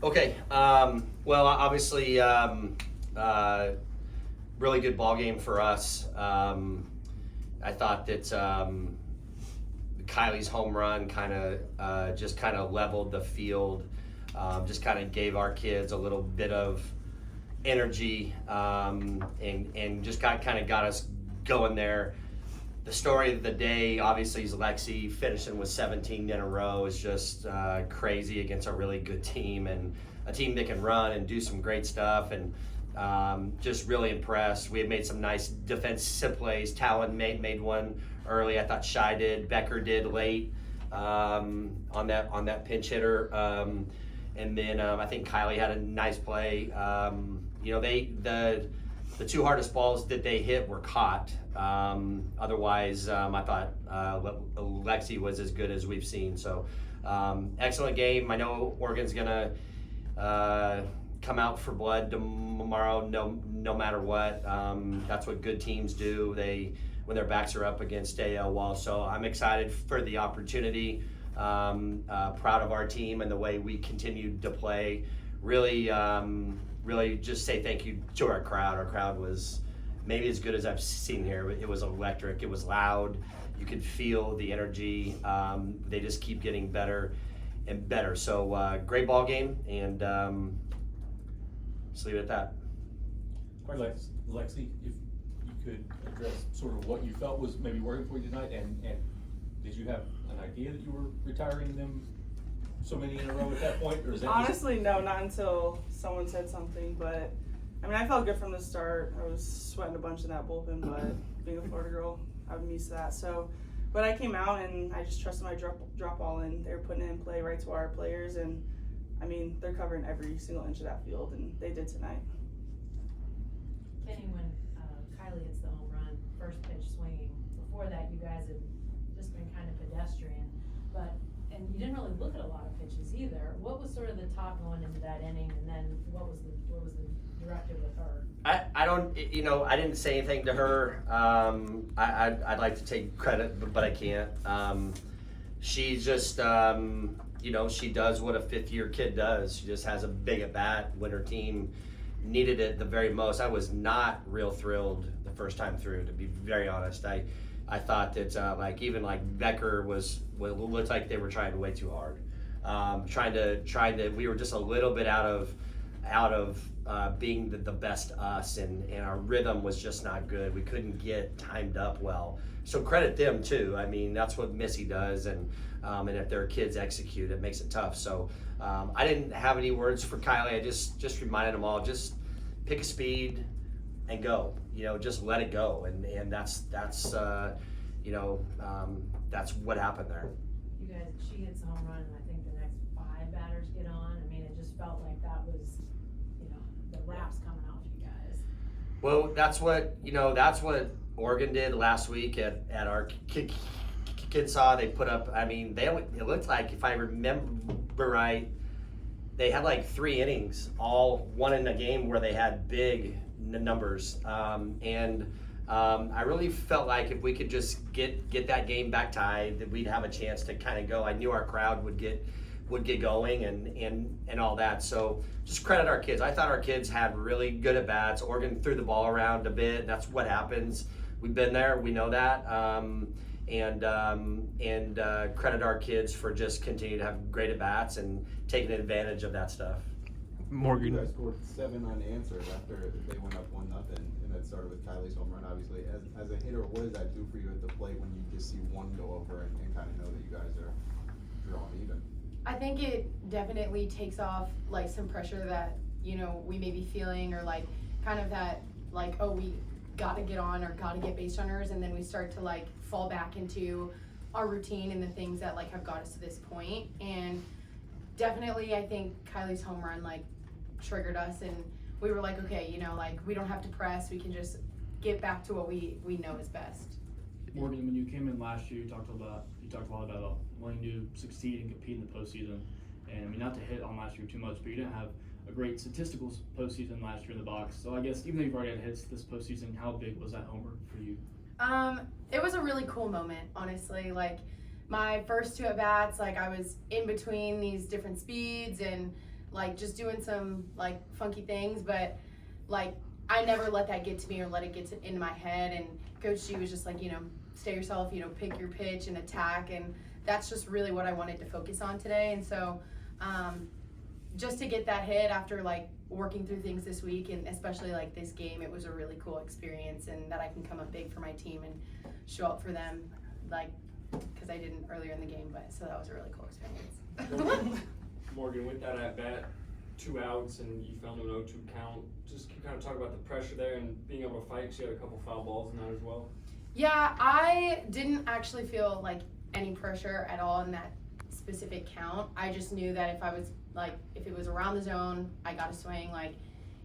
Okay. Well, obviously, really good ball game for us. I thought that Kylie's home run kind of just kind of leveled the field. Just kind of gave our kids a little bit of energy, and just kind of got us going there. The story of the day, obviously, is Lexi finishing with 17 in a row is just crazy against a really good team and a team that can run and do some great stuff. And just really impressed. We had made some nice defensive plays. Talon made one early. I thought Shy did. Becker did late on that pinch hitter. And then I think Kylie had a nice play. The two hardest balls that they hit were caught. Otherwise, I thought Lexi was as good as we've seen. So excellent game. I know Oregon's gonna come out for blood tomorrow, no matter what. That's what good teams do. When their backs are up against a wall. So I'm excited for the opportunity. Proud of our team and the way we continued to play. Really just say thank you to our crowd. Our crowd was maybe as good as I've seen here. It was electric. It was loud. You could feel the energy. They just keep getting better and better. So great ball game, and just leave it at that. All right, Lexi, if you could address sort of what you felt was maybe working for you tonight, and did you have an idea that you were retiring them so many in a row at that point, or is that honestly no, not until someone said something. But I mean, I felt good from the start. I was sweating a bunch in that bullpen, but being a Florida girl, I'm used to that. So, but I came out and I just trusted my drop ball, and they were putting it in play right to our players. And I mean, they're covering every single inch of that field, and they did tonight. Kenny, when Kylie hits the home run, first pitch swinging, before that you guys had just been kind of pedestrian, and you didn't really look at a lot of pitches either. What was sort of the talk going into that inning, and then what was the directive with her? I don't, I didn't say anything to her. I'd like to take credit, but I can't. She's just, she does what a fifth-year kid does. She just has a big at bat when her team needed it the very most. I was not real thrilled the first time through, to be very honest. I thought that even Becker looked like they were trying way too hard. We were just a little bit out of being the best us, and our rhythm was just not good. We couldn't get timed up well. So credit them too. I mean, that's what Missy does, and if their kids execute, it makes it tough. So I didn't have any words for Kylie. I just reminded them all, just pick a speed and go. Just let it go, and that's what happened there. You guys, she hits a home run, and I think the next 5 batters get on. I mean, it just felt like that was, the wraps coming off you guys. Well, that's what Oregon did last week at our Kinsaw. They put up. I mean, it looked like, if I remember right, they had like 3 innings, all one in a game where they had big numbers, and I really felt like if we could just get that game back tied, that we'd have a chance to kind of go. I knew our crowd would get going and all that. So just credit our kids. I thought our kids had really good at bats. Oregon threw the ball around a bit. That's what happens. We've been there. We know that. And credit our kids for just continuing to have great at bats and taking advantage of that stuff. Morgyn. You guys scored 7 unanswered after they went up 1-0, and that started with Kylie's home run. Obviously, as a hitter, what does that do for you at the plate when you just see one go over and kind of know that you guys are drawing even? I think it definitely takes off some pressure that we may be feeling, or kind of that oh, we got to get on or got to get base runners, and then we start to fall back into our routine and the things that have got us to this point. And definitely, I think Kylie's home run triggered us, and we were okay, we don't have to press. We can just get back to what we know is best. Morgyn, when you came in last year, you talked a lot about wanting to succeed and compete in the postseason. And I mean, not to hit on last year too much, but you didn't have a great statistical postseason last year in the box. So I guess even though you've already had hits this postseason, how big was that homer for you? It was a really cool moment, honestly. My first 2 at bats, I was in between these different speeds, and like just doing some like funky things, but like I never let that get to me or let it get into my head. And Coach G was just like, you know, stay yourself, you know, pick your pitch and attack, and that's just really what I wanted to focus on today. And so just to get that hit after like working through things this week, and especially like this game, it was a really cool experience, and that I can come up big for my team and show up for them, like, because I didn't earlier in the game, but so that was a really cool experience. Morgyn, with that at bat, 2 outs, and you found an 0-2 count. Just can you kind of talk about the pressure there and being able to fight? 'Cause you had a couple foul balls in that as well. Yeah, I didn't actually feel like any pressure at all in that specific count. I just knew that if I was like, if it was around the zone, I got a swing, like,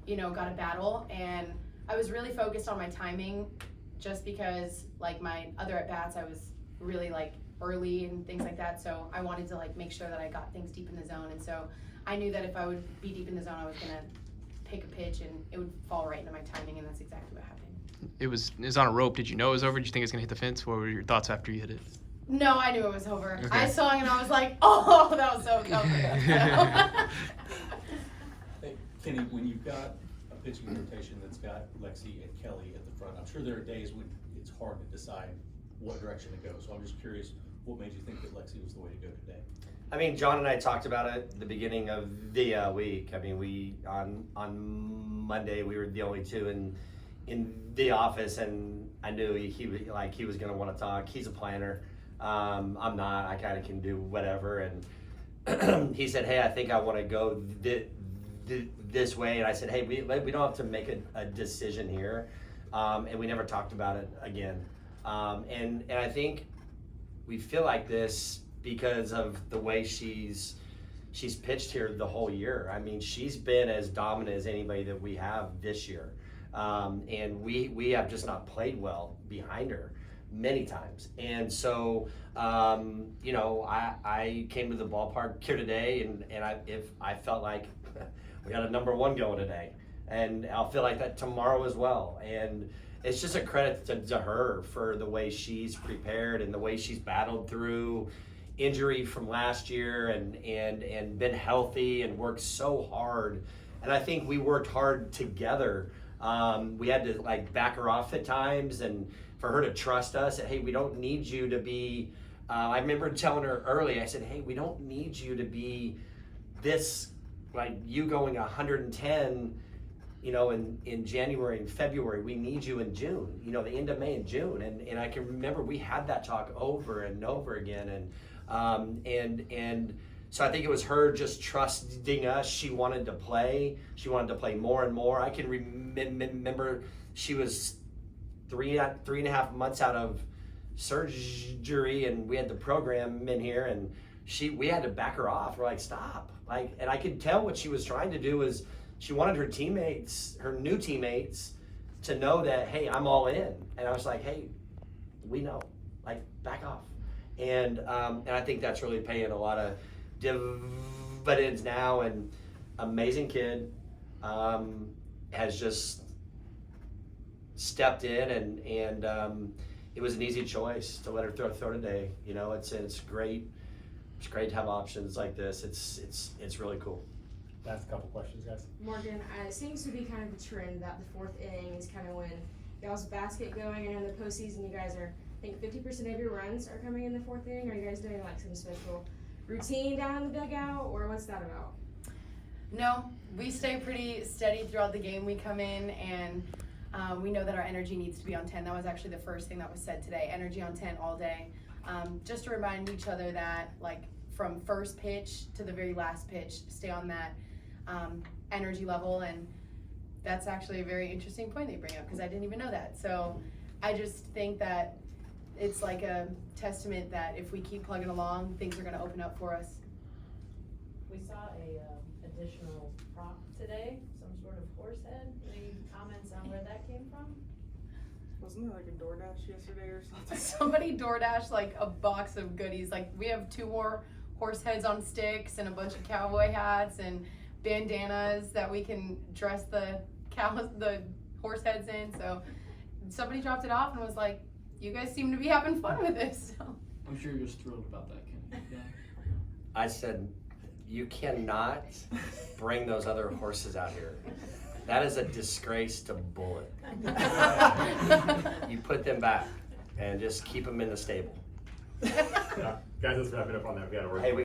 you know, got a battle. And I was really focused on my timing just because like my other at bats, I was really like early and things like that. So I wanted to like make sure that I got things deep in the zone. And so I knew that if I would be deep in the zone, I was gonna pick a pitch and it would fall right into my timing, and that's exactly what happened. It was on a rope. Did you know it was over? Did you think it was gonna hit the fence? What were your thoughts after you hit it? No, I knew it was over. Okay. I saw it and I was like, oh, that was so comfortable. Hey, Kenny, when you've got a pitching rotation that's got Lexi and Kelly at the front, I'm sure there are days when it's hard to decide what direction to go. So I'm just curious, what made you think that Lexi was the way to go today? I mean, John and I talked about it at the beginning of the week. I mean, we on Monday we were the only two in the office, and I knew he was gonna want to talk. He's a planner. I'm not. I kind of can do whatever. And he said, "Hey, I think I want to go this way." And I said, "Hey, we don't have to make a decision here." And we never talked about it again. And I think we feel like this because of the way she's pitched here the whole year. I mean, she's been as dominant as anybody that we have this year. And we have just not played well behind her many times. And so, you know, I came to the ballpark here today, and I felt like we got a number 1 going today, and I'll feel like that tomorrow as well. And it's just a credit to her for the way she's prepared and the way she's battled through injury from last year and been healthy and worked so hard. And I think we worked hard together. We had to like back her off at times, and for her to trust us that, hey, we don't need you to be, I remember telling her early, I said, hey, we don't need you to be this, like you going 110, you know, in January and February. We need you in June, you know, the end of May and June. And I can remember we had that talk over and over again. And so I think it was her just trusting us. She wanted to play. She wanted to play more and more. I can remember she was 3.5 months out of surgery, and we had the program in here, and we had to back her off. We're like, stop. Like, and I could tell what she was trying to do is she wanted her teammates, her new teammates, to know that, hey, I'm all in. And I was like, hey, we know, like, back off. And I think that's really paying a lot of dividends now. And amazing kid, has just stepped in, and it was an easy choice to let her throw today. You know, it's great. It's great to have options like this. It's really cool. That's a couple questions, guys. Morgyn, it seems to be kind of the trend that the 4th inning is kind of when y'all's basket going, and in the postseason you guys are, I think 50% of your runs are coming in the 4th inning. Are you guys doing like some special routine down in the dugout, or what's that about? No, we stay pretty steady throughout the game. We come in and we know that our energy needs to be on 10. That was actually the first thing that was said today, energy on 10 all day. Just to remind each other that like from first pitch to the very last pitch, stay on that energy level. And that's actually a very interesting point that you bring up, because I didn't even know that. So I just think that it's like a testament that if we keep plugging along, things are going to open up for us. We saw a additional prop today, some sort of horse head. Any comments on where that came from? Wasn't there like a DoorDash yesterday or something? Somebody DoorDashed like a box of goodies. Like we have 2 more horse heads on sticks and a bunch of cowboy hats and bandanas that we can dress the horse heads in. So somebody dropped it off and was like, you guys seem to be having fun with this. So. I'm sure you're just thrilled about that, Kenny. Yeah. I said, you cannot bring those other horses out here. That is a disgrace to Bullet. You put them back and just keep them in the stable. Yeah. Guys, let's wrap it up on that. We gotta work. Hey,